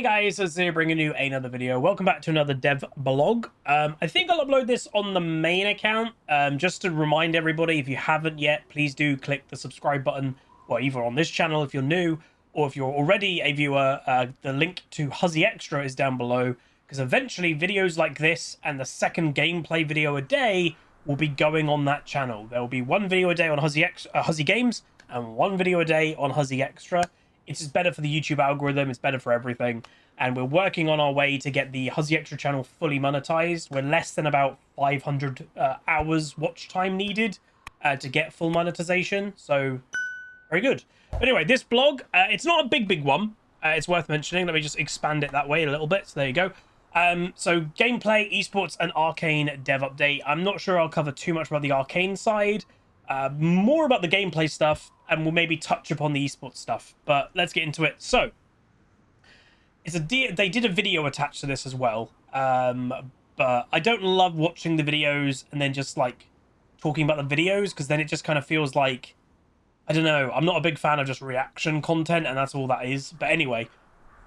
Hey guys, it's here bringing you another video. Welcome back to another dev blog. I think I'll upload this on the main account. Just to remind everybody, if you haven't yet, please do click the subscribe button, well, either on this channel if you're new, or if you're already a viewer, the link to Huzzy Extra is down below, because eventually videos like this and the second gameplay video a day will be going on that channel. There will be one video a day on HuzzyGames and one video a day on Huzzy Extra. It's just better for the YouTube algorithm. It's better for everything. And we're working on our way to get the Huzzy Extra channel fully monetized. We're less than about 500 hours watch time needed to get full monetization. So, very good. But anyway, this blog, it's not a big one. It's worth mentioning. Let me just expand it that way a little bit. So there you go. So gameplay, esports, and arcane dev update. I'm not sure I'll cover too much about the arcane side. More about the gameplay stuff, and we'll maybe touch upon the esports stuff. But let's get into it. So, they did a video attached to this as well. But I don't love watching the videos and then just like talking about the videos, because then it just kind of feels like, I don't know, I'm not a big fan of just reaction content, and that's all that is. But anyway,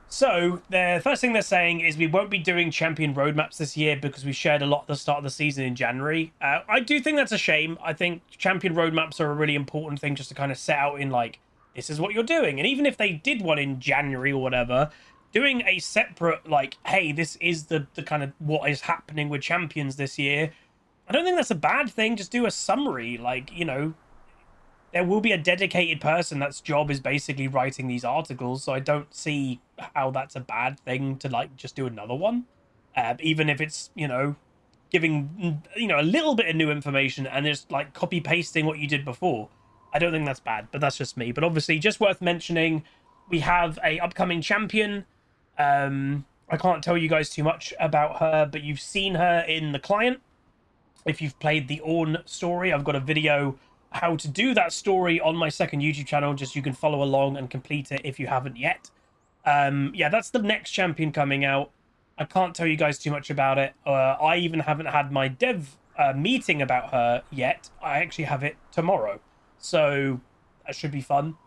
so the first thing they're saying is we won't be doing champion roadmaps this year because we shared a lot at the start of the season in January. I do think that's a shame. I think champion roadmaps are a really important thing just to kind of set out in like, this is what you're doing. And even if they did one in January or whatever, doing a separate like, hey, this is the kind of what is happening with champions this year, I don't think that's a bad thing. Just do a summary, like, you know, there will be a dedicated person that's job is basically writing these articles, so I don't see how that's a bad thing to like just do another one, even if it's, you know, giving, you know, a little bit of new information and just like copy pasting what you did before. I don't think that's bad, but that's just me. But obviously, just worth mentioning, we have a upcoming champion. I can't tell you guys too much about her, but you've seen her in the client. If you've played the Ornn story, I've got a video how to do that story on my second YouTube channel, just you can follow along and complete it if you haven't yet. Yeah, that's the next champion coming out. I can't tell you guys too much about it. I even haven't had my dev meeting about her yet. I actually have it tomorrow, so that should be fun.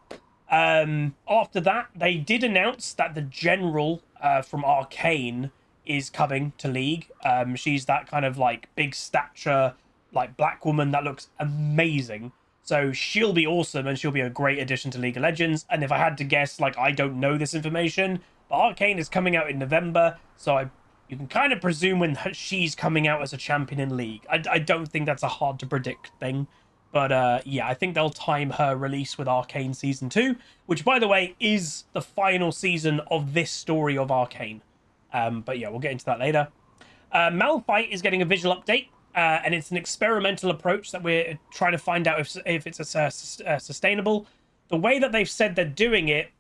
After that, they did announce that the general from Arcane is coming to League. She's that kind of like big stature, like black woman that looks amazing. So she'll be awesome, and she'll be a great addition to League of Legends. And if I had to guess, like, I don't know this information, but Arcane is coming out in November, so you can kind of presume when she's coming out as a champion in League. I don't think that's a hard to predict thing. But yeah, I think they'll time her release with Arcane Season 2, which, by the way, is the final season of this story of Arcane. But yeah, we'll get into that later. Malphite is getting a visual update. And it's an experimental approach that we're trying to find out if it's sustainable. The way that they've said they're doing it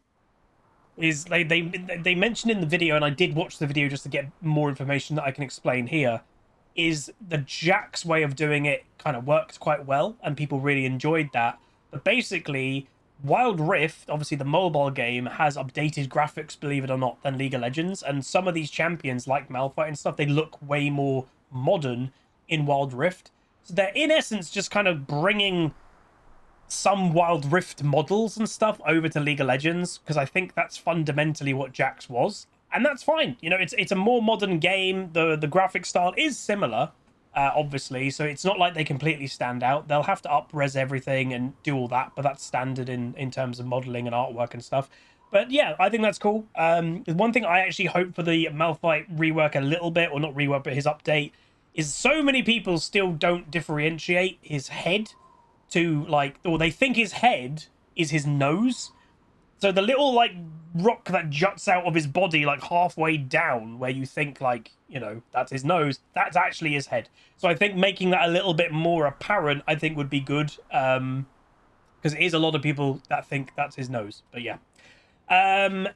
is they mentioned in the video, and I did watch the video just to get more information that I can explain here, is the Jack's way of doing it kind of worked quite well, and people really enjoyed that. But basically, Wild Rift, obviously the mobile game, has updated graphics, believe it or not, than League of Legends. And some of these champions, like Malphite and stuff, they look way more modern in Wild Rift. So they're in essence just kind of bringing some Wild Rift models and stuff over to League of Legends, because I think that's fundamentally what Jax was, and that's fine. You know, it's a more modern game. The graphic style is similar, obviously, so it's not like they completely stand out. They'll have to up-res everything and do all that, but that's standard in terms of modeling and artwork and stuff. But yeah, I think that's cool. One thing I actually hope for the Malphite rework a little bit, or not rework, but his update, is so many people still don't differentiate his head to, like, or they think his head is his nose. So the little, like, rock that juts out of his body, like, halfway down, where you think, like, you know, that's his nose, that's actually his head. So I think making that a little bit more apparent, I think, would be good. Because it is a lot of people that think that's his nose. But yeah.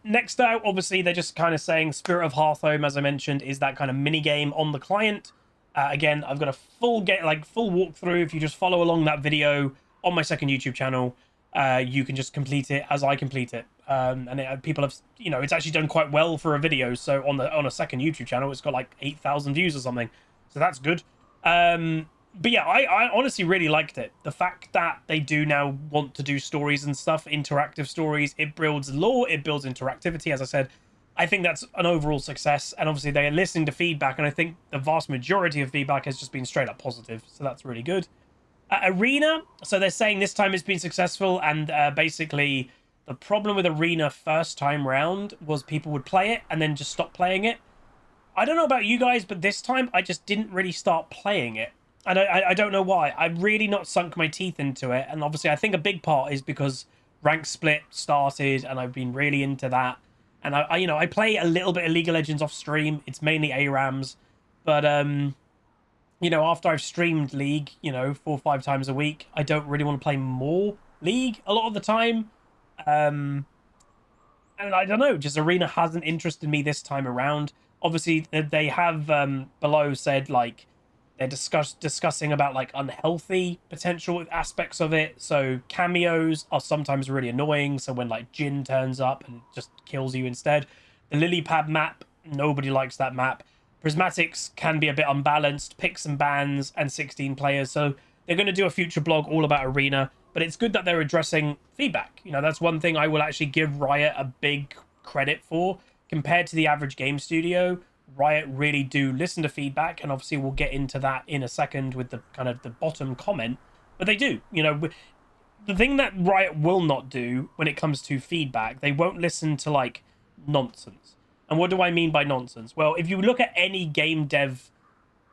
Next out, obviously, they're just kind of saying Spirit of Hearthhome, as I mentioned, is that kind of mini game on the client. Again, I've got a full walkthrough. If you just follow along that video on my second YouTube channel, you can just complete it as I complete it. And people have, you know, it's actually done quite well for a video. So on a second YouTube channel, it's got like 8,000 views or something. So that's good. But yeah, I honestly really liked it. The fact that they do now want to do stories and stuff, interactive stories, it builds lore, it builds interactivity. As I said, I think that's an overall success, and obviously they're listening to feedback, and I think the vast majority of feedback has just been straight up positive, so that's really good. Arena, so they're saying this time it's been successful, and basically the problem with Arena first time round was people would play it and then just stop playing it. I don't know about you guys, but this time I just didn't really start playing it. I don't know why. I've really not sunk my teeth into it, and obviously I think a big part is because Rank Split started, and I've been really into that. And I play a little bit of League of Legends off stream. It's mainly ARAMs, but after I've streamed League, 4 or 5 times a week, I don't really want to play more League a lot of the time. And I don't know, just Arena hasn't interested me this time around. Obviously, they have below said like they're discussing about like unhealthy potential aspects of it. So cameos are sometimes really annoying. So when like Jhin turns up and just kills you instead. The lily pad map, nobody likes that map. Prismatics can be a bit unbalanced, picks and bans, and 16 players. So they're going to do a future blog all about Arena. But it's good that they're addressing feedback. That's one thing I will actually give Riot a big credit for. Compared to the average game studio, Riot really do listen to feedback, and obviously we'll get into that in a second with the kind of the bottom comment. But they do. The thing that Riot will not do when it comes to feedback, they won't listen to like nonsense. And what do I mean by nonsense? Well, if you look at any game dev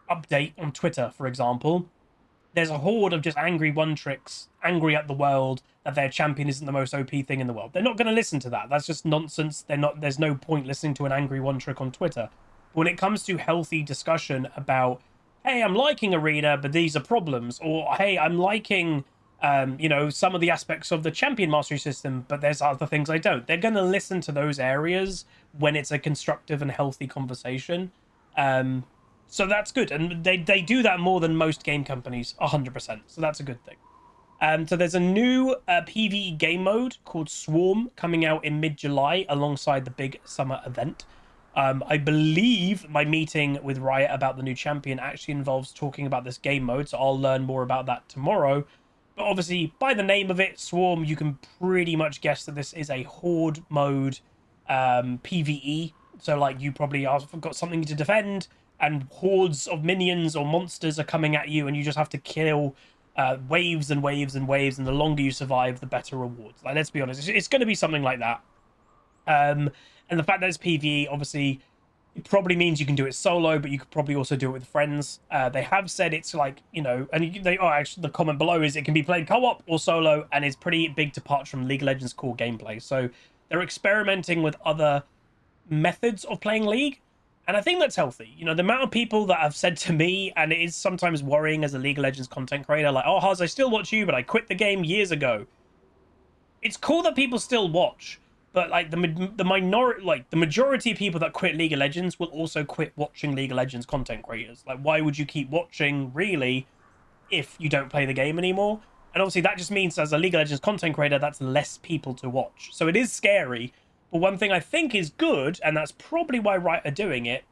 update on Twitter, for example, there's a horde of just angry one-tricks, angry at the world that their champion isn't the most OP thing in the world. They're not going to listen to that. That's just nonsense. There's no point listening to an angry one-trick on Twitter. But when it comes to healthy discussion about, hey, I'm liking Arena, but these are problems, or hey, I'm liking, some of the aspects of the champion mastery system, but there's other things I don't. They're going to listen to those areas when it's a constructive and healthy conversation. So that's good, and they do that more than most game companies, 100%. So that's a good thing. So there's a new PvE game mode called Swarm coming out in mid-July alongside the big summer event. I believe my meeting with Riot about the new champion actually involves talking about this game mode, so I'll learn more about that tomorrow. But obviously, by the name of it, Swarm, you can pretty much guess that this is a horde mode PvE. So like you probably have got something to defend, and hordes of minions or monsters are coming at you, and you just have to kill waves and waves and waves, and the longer you survive, the better rewards. Like, let's be honest, it's going to be something like that. And the fact that it's PvE, obviously, it probably means you can do it solo, but you could probably also do it with friends. They have said it's like, and actually the comment below is it can be played co-op or solo, and it's pretty big departure from League of Legends core gameplay. So they're experimenting with other methods of playing League. And I think that's healthy. The amount of people that have said to me, and it is sometimes worrying as a League of Legends content creator, like, oh, Huz, I still watch you, but I quit the game years ago. It's cool that people still watch, but like the majority of people that quit League of Legends will also quit watching League of Legends content creators. Like, why would you keep watching, really, if you don't play the game anymore? And obviously that just means as a League of Legends content creator, that's less people to watch. So it is scary. But one thing I think is good, and that's probably why Riot are doing it,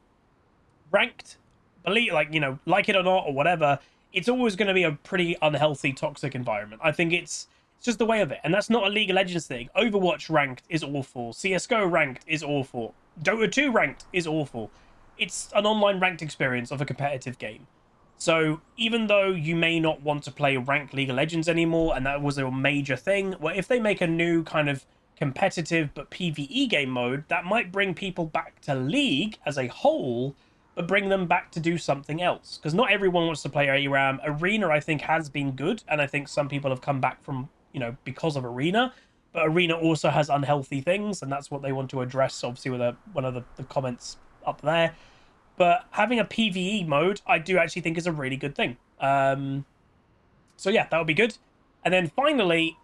ranked, believe like it or not or whatever, it's always going to be a pretty unhealthy, toxic environment. I think it's just the way of it, and that's not a League of Legends thing. Overwatch ranked is awful. CS:GO ranked is awful. Dota 2 ranked is awful. It's an online ranked experience of a competitive game. So even though you may not want to play ranked League of Legends anymore, and that was a major thing, well, if they make a new kind of competitive but PvE game mode, that might bring people back to League as a whole, but bring them back to do something else. Because not everyone wants to play ARAM. Arena, I think, has been good, and I think some people have come back from, because of Arena. But Arena also has unhealthy things, and that's what they want to address, obviously, with one of the comments up there. But having a PvE mode, I do actually think is a really good thing. So yeah, that would be good. And then finally,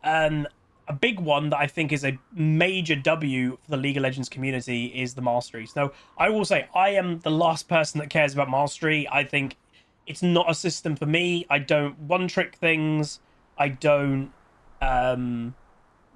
a big one that I think is a major W for the League of Legends community is the Masteries. Now, I will say, I am the last person that cares about Mastery. I think it's not a system for me. I don't one-trick things. I don't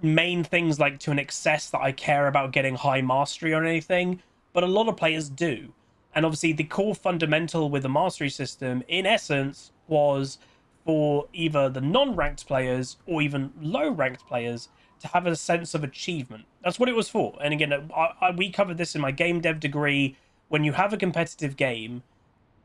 main things like to an excess that I care about getting high Mastery or anything. But a lot of players do. And obviously, the core fundamental with the Mastery system, in essence, was for either the non-ranked players or even low-ranked players to have a sense of achievement. That's what it was for. And again, we covered this in my game dev degree. When you have a competitive game,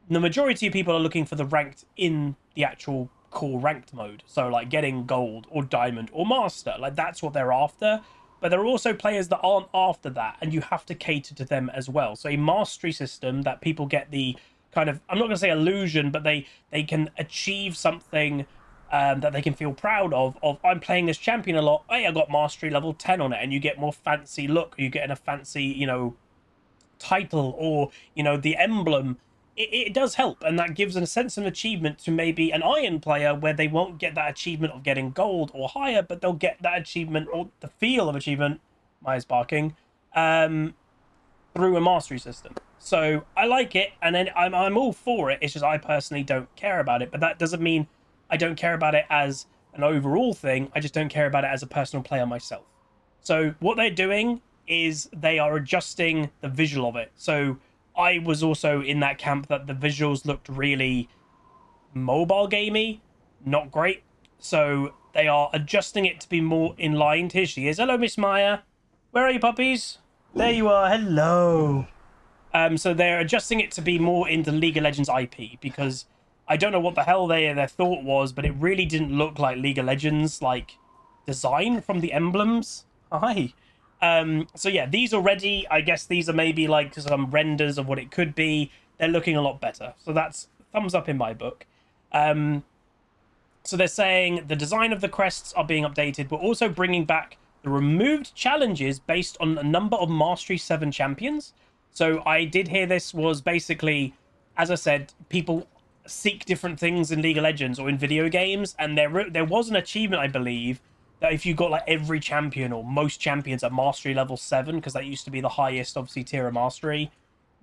the majority of people are looking for the ranked in the actual core ranked mode. So like getting gold or diamond or master, like that's what they're after. But there are also players that aren't after that, and you have to cater to them as well. So a mastery system that people get the kind of, I'm not going to say illusion, but they can achieve something that they can feel proud of I'm playing this champion a lot. Hey, I got mastery level 10 on it, and you get more fancy look. You get in a fancy, you know, title, or, you know, the emblem. It does help, and that gives a sense of achievement to maybe an iron player, where they won't get that achievement of getting gold or higher, but they'll get that achievement, or the feel of achievement, Maya's barking, through a mastery system. So I like it, and then I'm all for it. It's just I personally don't care about it, but that doesn't mean I don't care about it as an overall thing. I just don't care about it as a personal player myself. So what they're doing is they are adjusting the visual of it. So I was also in that camp that the visuals looked really mobile gamey, not great. So they are adjusting it to be more in line. Here she is. Hello, Miss Maya. Where are you, puppies? There you are. Hello. So they're adjusting it to be more into League of Legends IP, because I don't know what the hell their thought was, but it really didn't look like League of Legends like design from the emblems. Hi. So yeah, these already, I guess these are maybe like some renders of what it could be. They're looking a lot better. So that's thumbs up in my book. So they're saying the design of the crests are being updated. We're also bringing back the removed challenges based on a number of Mastery 7 champions. So I did hear this was basically, as I said, people seek different things in League of Legends or in video games. And there was an achievement, I believe, that if you got like every champion or most champions at mastery level 7, because that used to be the highest, obviously, tier of mastery,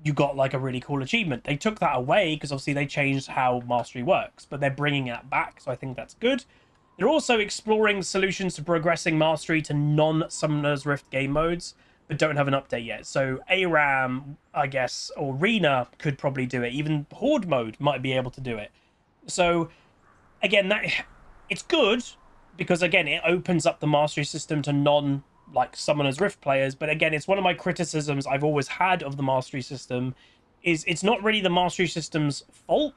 you got like a really cool achievement. They took that away because obviously they changed how mastery works, but they're bringing it back, so I think that's good. They're also exploring solutions to progressing mastery to non-Summoner's Rift game modes, but don't have an update yet. So ARAM, I guess, or Arena could probably do it. Even Horde mode might be able to do it. So again, it's good, because again, it opens up the mastery system to like Summoner's Rift players. But again, it's one of my criticisms I've always had of the mastery system, is it's not really the mastery system's fault,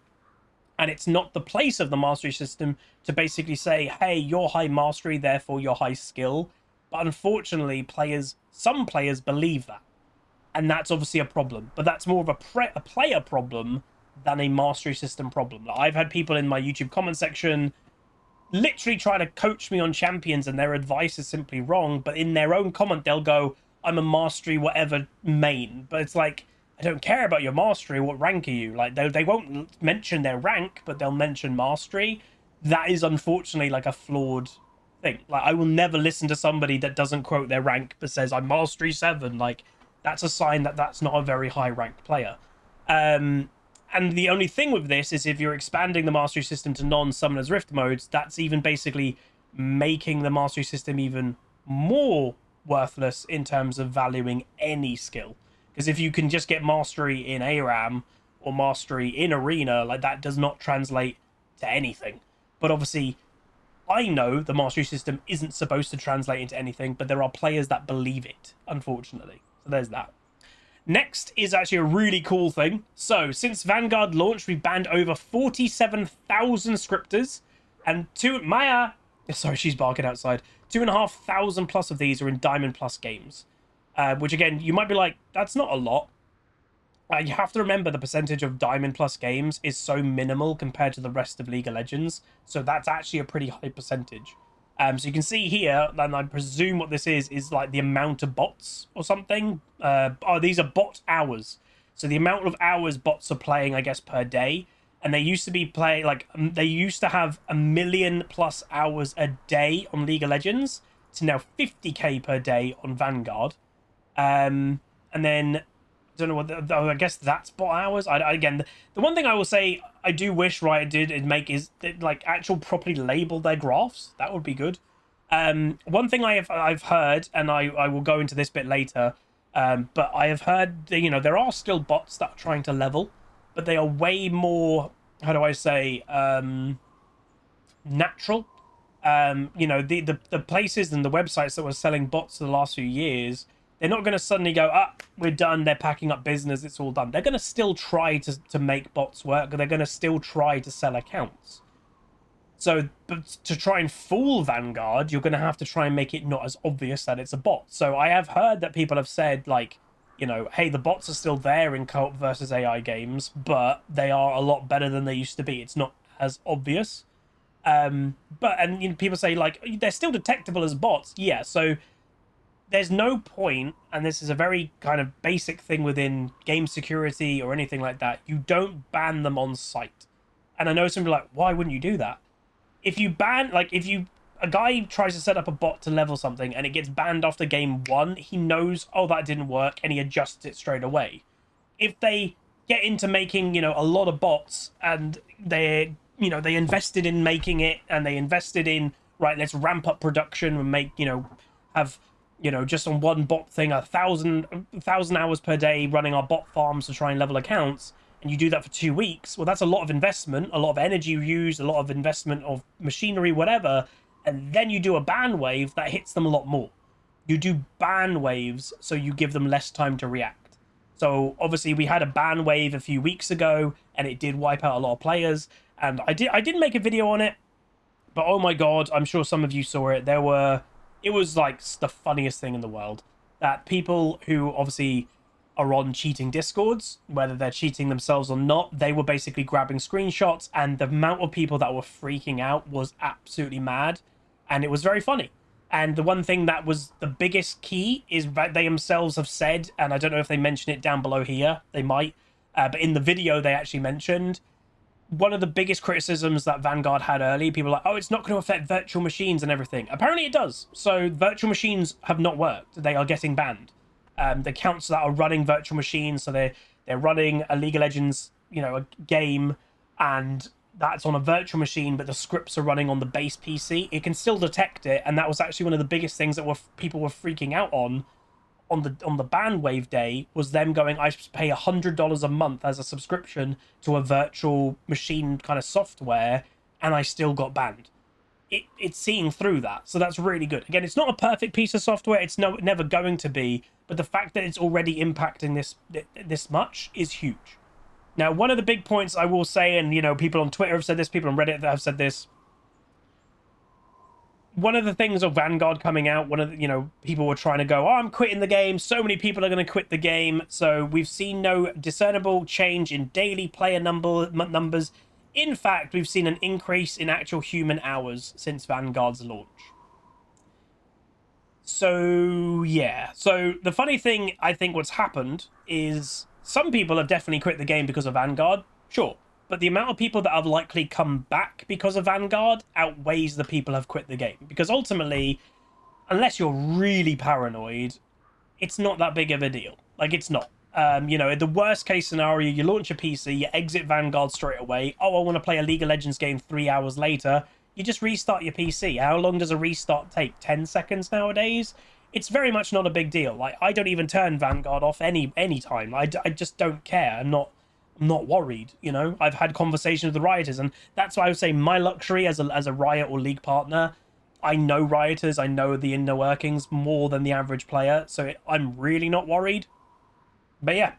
and it's not the place of the mastery system to basically say, hey, you're high mastery, therefore you're high skill. But unfortunately, some players believe that, and that's obviously a problem. But that's more of a player problem than a mastery system problem. Like, I've had people in my YouTube comment section literally try to coach me on champions, and their advice is simply wrong, but in their own comment they'll go, I'm a mastery whatever main. But it's like, I don't care about your mastery. What rank are you? Like, they won't mention their rank, but they'll mention mastery. That is unfortunately like a flawed thing. Like, I will never listen to somebody that doesn't quote their rank but says I'm mastery 7. Like, that's a sign that that's not a very high ranked player. And the only thing with this is, if you're expanding the mastery system to non-Summoner's Rift modes, that's even basically making the mastery system even more worthless in terms of valuing any skill. Because if you can just get mastery in ARAM or mastery in Arena, like, that does not translate to anything. But obviously, I know the mastery system isn't supposed to translate into anything, but there are players that believe it, unfortunately. So there's that. Next is actually a really cool thing. So, since Vanguard launched, we banned over 47,000 scripters, and Maya, sorry, she's barking outside. 2,500 plus of these are in Diamond Plus games, which again, you might be like, that's not a lot. You have to remember the percentage of Diamond Plus games is so minimal compared to the rest of League of Legends, so that's actually a pretty high percentage. So you can see here, and I presume what this is like the amount of bots or something. These are bot hours. So the amount of hours bots are playing, I guess, per day. And they used to be playing, like, they used to have 1 million plus hours a day on League of Legends, to now 50k per day on Vanguard. And then, I don't know what, I guess that's bot hours. Again, the one thing I will say I do wish Riot did make is like actual properly label their graphs. That would be good. One thing I've heard, and I will go into this bit later, but I have heard that, you know, there are still bots that are trying to level, but they are way more, how do I say, natural. You know, the places and the websites that were selling bots for the last few years, they're not going to suddenly go, we're done, they're packing up business, it's all done. They're going to still try to make bots work. They're going to still try to sell accounts. So, but to try and fool Vanguard, you're going to have to try and make it not as obvious that it's a bot. So I have heard that people have said, like, you know, hey, the bots are still there in co-op versus AI games, but they are a lot better than they used to be. It's not as obvious. And you know, people say, like, they're still detectable as bots. Yeah, so there's no point, and this is a very kind of basic thing within game security or anything like that, you don't ban them on site. And I know some people are like, why wouldn't you do that? If you ban, like, a guy tries to set up a bot to level something and it gets banned after game 1, he knows, oh, that didn't work, and he adjusts it straight away. If they get into making, you know, a lot of bots, and they invested in making it, and they invested in, right, let's ramp up production and make, you know, have, you know, just on one bot thing, 1,000 hours per day running our bot farms to try and level accounts, and you do that for 2 weeks, well, that's a lot of investment, a lot of energy used, a lot of investment of machinery, whatever, and then you do a ban wave that hits them a lot more. You do ban waves, so you give them less time to react. So obviously we had a ban wave a few weeks ago, and it did wipe out a lot of players, and I did make a video on it, but oh my god, I'm sure some of you saw it. It was like the funniest thing in the world, that people who obviously are on cheating discords, whether they're cheating themselves or not, they were basically grabbing screenshots, and the amount of people that were freaking out was absolutely mad, and it was very funny. And the one thing that was the biggest key is that they themselves have said, and I don't know if they mention it down below here, they might, but in the video they actually mentioned, one of the biggest criticisms that Vanguard had early, people were like, oh, it's not going to affect virtual machines and everything. Apparently it does. So virtual machines have not worked. They are getting banned. The accounts that are running virtual machines, so they're running a League of Legends, you know, a game, and that's on a virtual machine, but the scripts are running on the base PC. It can still detect it, and that was actually one of the biggest things that people were freaking out on the ban wave day, was them going, I pay $100 a month as a subscription to a virtual machine kind of software, and I still got banned. It's seeing through that, so that's really good. Again, it's not a perfect piece of software, it's never going to be, but the fact that it's already impacting this much is huge. Now, one of the big points I will say, and you know, people on Twitter have said this, people on Reddit that have said this, one of the things of Vanguard coming out, one of the, you know, people were trying to go, oh, I'm quitting the game, so many people are going to quit the game, so we've seen no discernible change in daily player numbers. In fact, we've seen an increase in actual human hours since Vanguard's launch. So, yeah. So, the funny thing, I think what's happened is some people have definitely quit the game because of Vanguard, sure. But the amount of people that have likely come back because of Vanguard outweighs the people who have quit the game. Because ultimately, unless you're really paranoid, it's not that big of a deal. Like, it's not. You know, in the worst case scenario, you launch a PC, you exit Vanguard straight away. Oh, I want to play a League of Legends game 3 hours later. You just restart your PC. How long does a restart take? 10 seconds nowadays? It's very much not a big deal. Like, I don't even turn Vanguard off any time. I just don't care. I'm not worried, you know. I've had conversations with the rioters, and that's why I would say my luxury as a Riot or League partner, I know rioters, I know the inner workings more than the average player, so I'm really not worried. But yeah,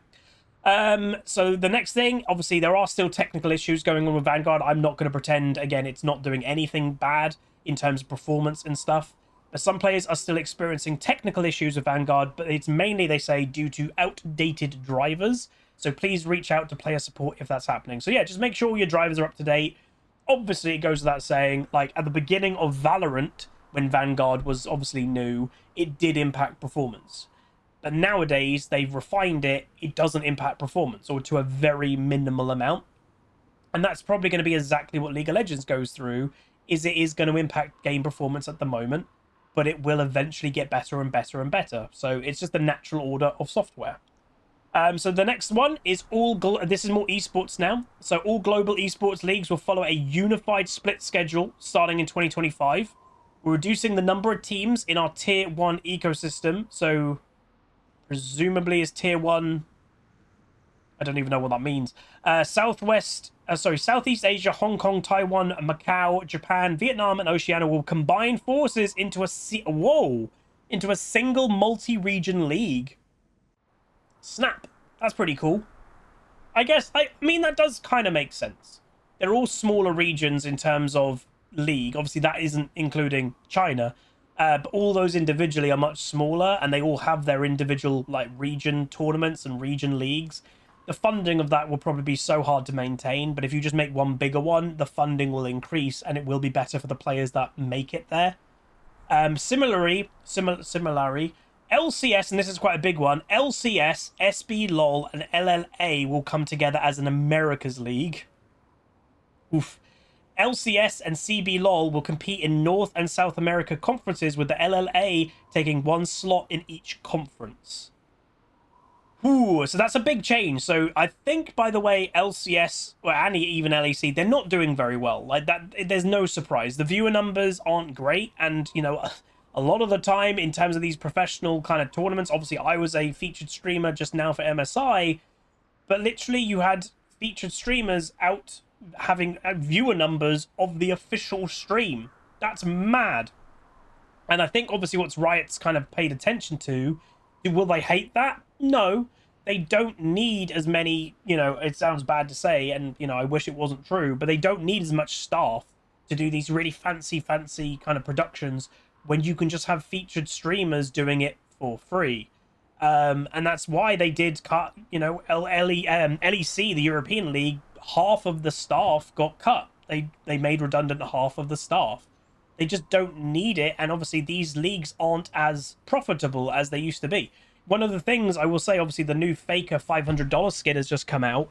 so the next thing, obviously there are still technical issues going on with Vanguard. I'm not going to pretend, again, it's not doing anything bad in terms of performance and stuff, but some players are still experiencing technical issues with Vanguard, but it's mainly, they say, due to outdated drivers. So please reach out to player support if that's happening. So yeah, just make sure your drivers are up to date. Obviously, it goes without saying, like at the beginning of Valorant, when Vanguard was obviously new, it did impact performance. But nowadays, they've refined it. It doesn't impact performance, or to a very minimal amount. And that's probably going to be exactly what League of Legends goes through, is it is going to impact game performance at the moment, but it will eventually get better and better and better. So it's just the natural order of software. So the next one is this is more esports now. So all global esports leagues will follow a unified split schedule starting in 2025. We're reducing the number of teams in our tier 1 ecosystem. So presumably is tier 1 I don't even know what that means. Southeast Asia, Hong Kong, Taiwan, Macau, Japan, Vietnam, and Oceania will combine forces into a single multi-region league. Snap. That's pretty cool. I mean, that does kind of make sense. They're all smaller regions in terms of league. Obviously, that isn't including China. But all those individually are much smaller, and they all have their individual like region tournaments and region leagues. The funding of that will probably be so hard to maintain, but if you just make one bigger one, the funding will increase, and it will be better for the players that make it there. Similarly, LCS, and this is quite a big one, LCS, SB LOL, and LLA will come together as an Americas League. Oof. LCS and CB LOL will compete in North and South America conferences, with the LLA taking one slot in each conference. Ooh, so that's a big change. So I think, by the way, LCS, and even LEC, they're not doing very well. Like that, there's no surprise. The viewer numbers aren't great, and, you know, a lot of the time in terms of these professional kind of tournaments, obviously I was a featured streamer just now for MSI, but literally you had featured streamers out having viewer numbers of the official stream. That's mad. And I think obviously what's Riot's kind of paid attention to, will they hate that? No, they don't need as many, you know, it sounds bad to say, and, you know, I wish it wasn't true, but they don't need as much staff to do these really fancy kind of productions when you can just have featured streamers doing it for free. And that's why they did cut, you know, LEC, the European League, half of the staff got cut. They made redundant half of the staff. They just don't need it, and obviously these leagues aren't as profitable as they used to be. One of the things I will say, obviously the new Faker $500 skin has just come out.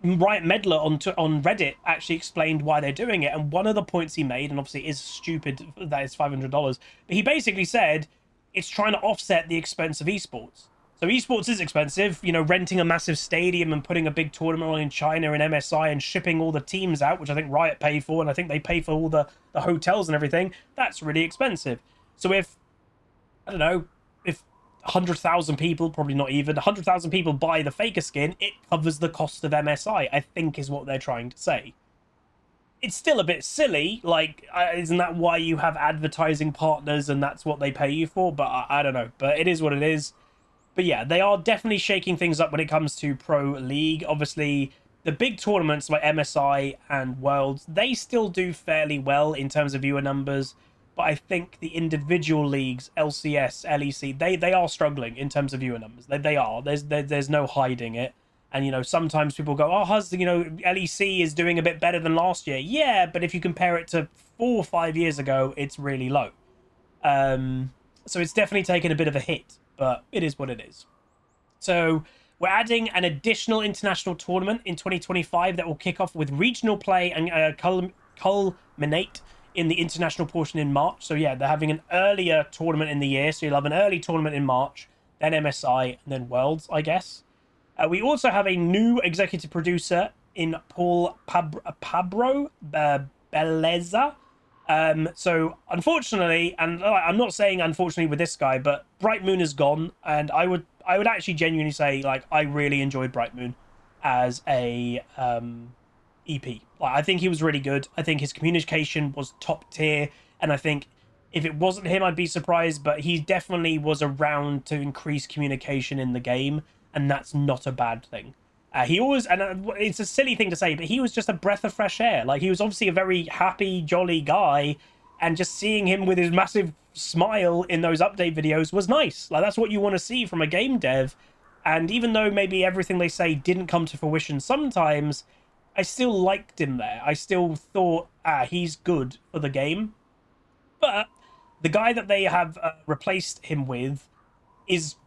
Riot Meddler on Reddit actually explained why they're doing it, and one of the points he made, and obviously it is stupid that it's $500, but he basically said it's trying to offset the expense of esports. So esports is expensive, you know, renting a massive stadium and putting a big tournament on in China and MSI and shipping all the teams out, which I think Riot pay for, and I think they pay for all the hotels and everything. That's really expensive. So if, I don't know, if 100,000 people, probably not even, 100,000 people buy the Faker skin, it covers the cost of MSI, I think is what they're trying to say. It's still a bit silly, like, isn't that why you have advertising partners and that's what they pay you for? But I don't know, but it is what it is. But yeah, they are definitely shaking things up when it comes to Pro League. Obviously, the big tournaments like MSI and Worlds, they still do fairly well in terms of viewer numbers. But I think the individual leagues, LCS, LEC, they are struggling in terms of viewer numbers. They are. There's no hiding it. And, you know, sometimes people go, oh, Huzz, you know, LEC is doing a bit better than last year. Yeah, but if you compare it to 4 or 5 years ago, it's really low. So it's definitely taken a bit of a hit. But it is what it is. So we're adding an additional international tournament in 2025 that will kick off with regional play and culminate in the international portion in March. So yeah, they're having an earlier tournament in the year. So you'll have an early tournament in March, then MSI, and then Worlds, I guess. We also have a new executive producer in Paul Pabro Beleza. So unfortunately, and I'm not saying unfortunately with this guy, but Bright Moon is gone, and I would actually genuinely say, like, I really enjoyed Bright Moon as a EP. Like, I think he was really good. I think his communication was top tier, and I think if it wasn't him, I'd be surprised, but he definitely was around to increase communication in the game, and that's not a bad thing. He always, and it's a silly thing to say, but he was just a breath of fresh air. Like, he was obviously a very happy, jolly guy, and just seeing him with his massive smile in those update videos was nice. Like, that's what you want to see from a game dev. And even though maybe everything they say didn't come to fruition sometimes, I still liked him there. I still thought, he's good for the game. But the guy that they have replaced him with is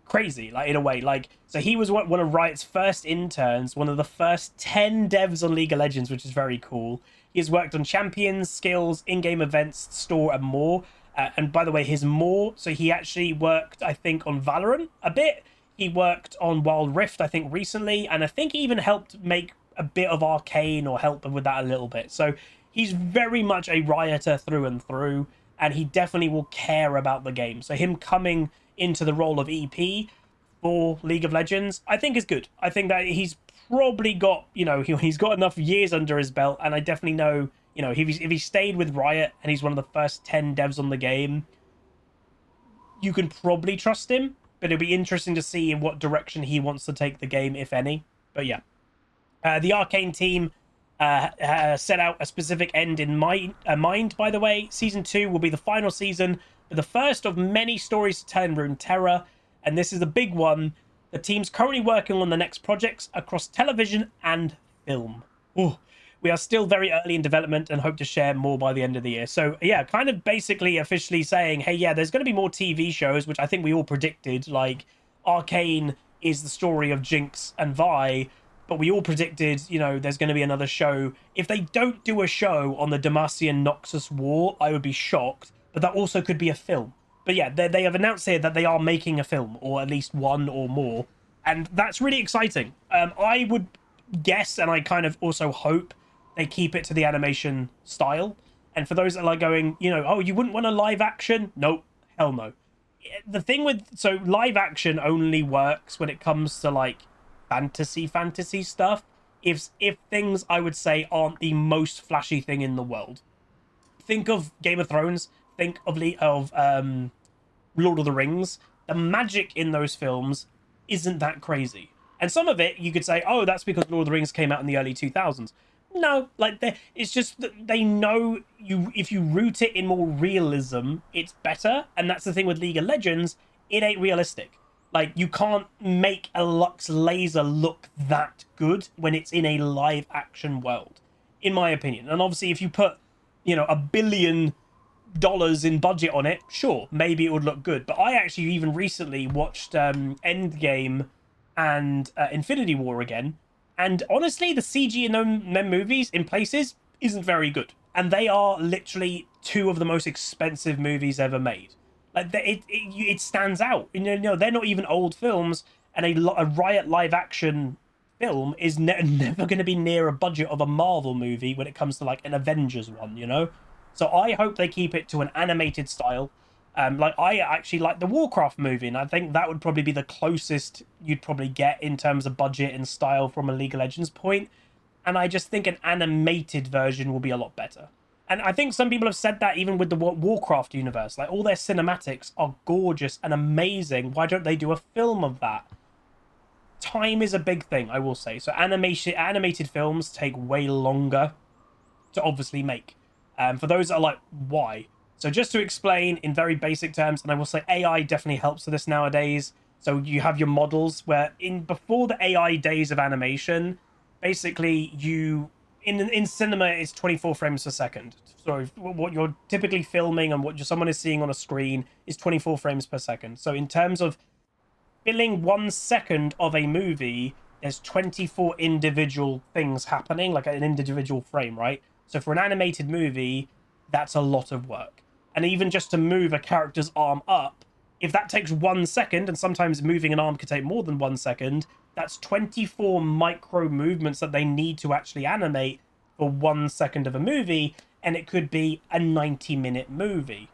crazy, like, in a way. Like, so he was one of Riot's first interns, one of the first 10 devs on League of Legends, which is very cool. He has worked on champions, skills, in-game events, store, and more. And by the way, his more, so he actually worked, I think, on Valorant a bit. He worked on Wild Rift, I think, recently, and I think he even helped make a bit of Arcane, or help with that a little bit. So he's very much a Rioter through and through, and he definitely will care about the game. So him coming into the role of EP for League of Legends, I think is good. I think that he's probably got, you know, he's got enough years under his belt, and I definitely know, you know, if he stayed with Riot and he's one of the first 10 devs on the game, you can probably trust him. But it'll be interesting to see in what direction he wants to take the game, if any. But yeah, the Arcane team set out a specific end in mind. By the way, season 2 will be the final season, but the first of many stories to tell in Runeterra. And this is the big one. The team's currently working on the next projects across television and film. Ooh, we are still very early in development and hope to share more by the end of the year. So yeah, kind of basically officially saying, hey, yeah, there's going to be more TV shows, which I think we all predicted. Like, Arcane is the story of Jinx and Vi, but we all predicted, you know, there's going to be another show. If they don't do a show on the Demacian-Noxus War, I would be shocked. But that also could be a film. But yeah, they have announced here that they are making a film, or at least one or more. And that's really exciting. I would guess, and I kind of also hope, they keep it to the animation style. And for those that are like going, you know, oh, you wouldn't want a live action? Nope, hell no. The thing with, so live action only works when it comes to like fantasy stuff. If things, I would say, aren't the most flashy thing in the world. Think of Game of Thrones. Think of Lord of the Rings. The magic in those films isn't that crazy. And some of it, you could say, oh, that's because Lord of the Rings came out in the early 2000s. No, like, it's just that they know if you root it in more realism, it's better. And that's the thing with League of Legends. It ain't realistic. Like, you can't make a Lux laser look that good when it's in a live action world, in my opinion. And obviously, if you put, you know, $1 billion in budget on it, sure, maybe it would look good. But I actually even recently watched Endgame and Infinity War again, and honestly, the CG in them movies in places isn't very good, and they are literally 2 of the most expensive movies ever made. Like, it stands out. You know, they're not even old films, and a Riot live action film is never going to be near a budget of a Marvel movie when it comes to like an Avengers one, you know. So I hope they keep it to an animated style. Like, I actually like the Warcraft movie, and I think that would probably be the closest you'd probably get in terms of budget and style from a League of Legends point. And I just think an animated version will be a lot better. And I think some people have said that even with the Warcraft universe. Like, all their cinematics are gorgeous and amazing. Why don't they do a film of that? Time is a big thing, I will say. So animated films take way longer to obviously make. For those that are like, why? So just to explain in very basic terms, and I will say AI definitely helps with this nowadays. So you have your models where before the AI days of animation, basically in cinema it's 24 frames per second. So what you're typically filming and what someone is seeing on a screen is 24 frames per second. So in terms of filling 1 second of a movie, there's 24 individual things happening, like an individual frame, right? So for an animated movie, that's a lot of work. And even just to move a character's arm up, if that takes 1 second, and sometimes moving an arm could take more than 1 second, that's 24 micro movements that they need to actually animate for 1 second of a movie, and it could be a 90-minute movie.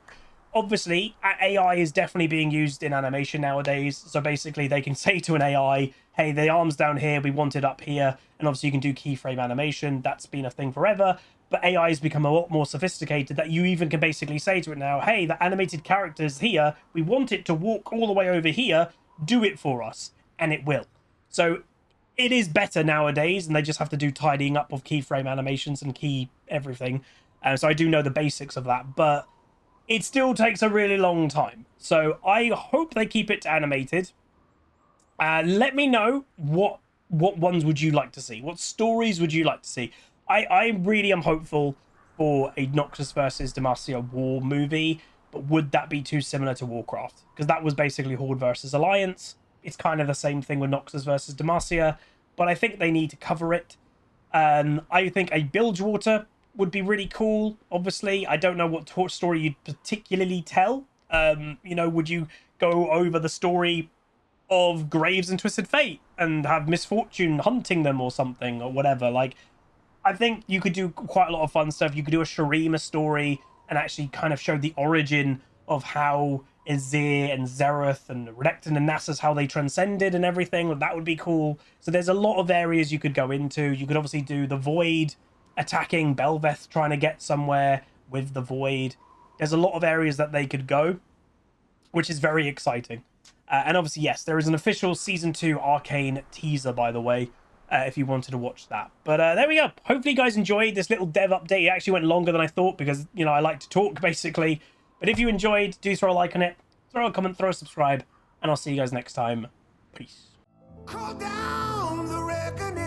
Obviously, AI is definitely being used in animation nowadays, so basically they can say to an AI, hey, the arm's down here, we want it up here, and obviously you can do keyframe animation. That's been a thing forever. But AI has become a lot more sophisticated that you even can basically say to it now, hey, the animated character's here. We want it to walk all the way over here. Do it for us. And it will. So it is better nowadays, and they just have to do tidying up of keyframe animations and key everything. So I do know the basics of that, but it still takes a really long time. So I hope they keep it animated. Let me know what ones would you like to see? What stories would you like to see? I really am hopeful for a Noxus versus Demacia war movie, but would that be too similar to Warcraft? Because that was basically Horde versus Alliance. It's kind of the same thing with Noxus versus Demacia, but I think they need to cover it. I think a Bilgewater would be really cool. Obviously, I don't know what story you'd particularly tell. You know, would you go over the story of Graves and Twisted Fate and have Misfortune hunting them or something or whatever? Like, I think you could do quite a lot of fun stuff. You could do a Shurima story and actually kind of show the origin of how Azir and Zereth and Renekton and Nasus, how they transcended and everything. That would be cool. So there's a lot of areas you could go into. You could obviously do the Void attacking Belveth, trying to get somewhere with the Void. There's a lot of areas that they could go, which is very exciting. And obviously, yes, there is an official Season 2 Arcane teaser, by the way, if you wanted to watch that. But there we go. Hopefully you guys enjoyed this little dev update. It actually went longer than I thought because, you know, I like to talk, basically. But if you enjoyed, do throw a like on it, throw a comment, throw a subscribe, and I'll see you guys next time. Peace. Call down the reckoning.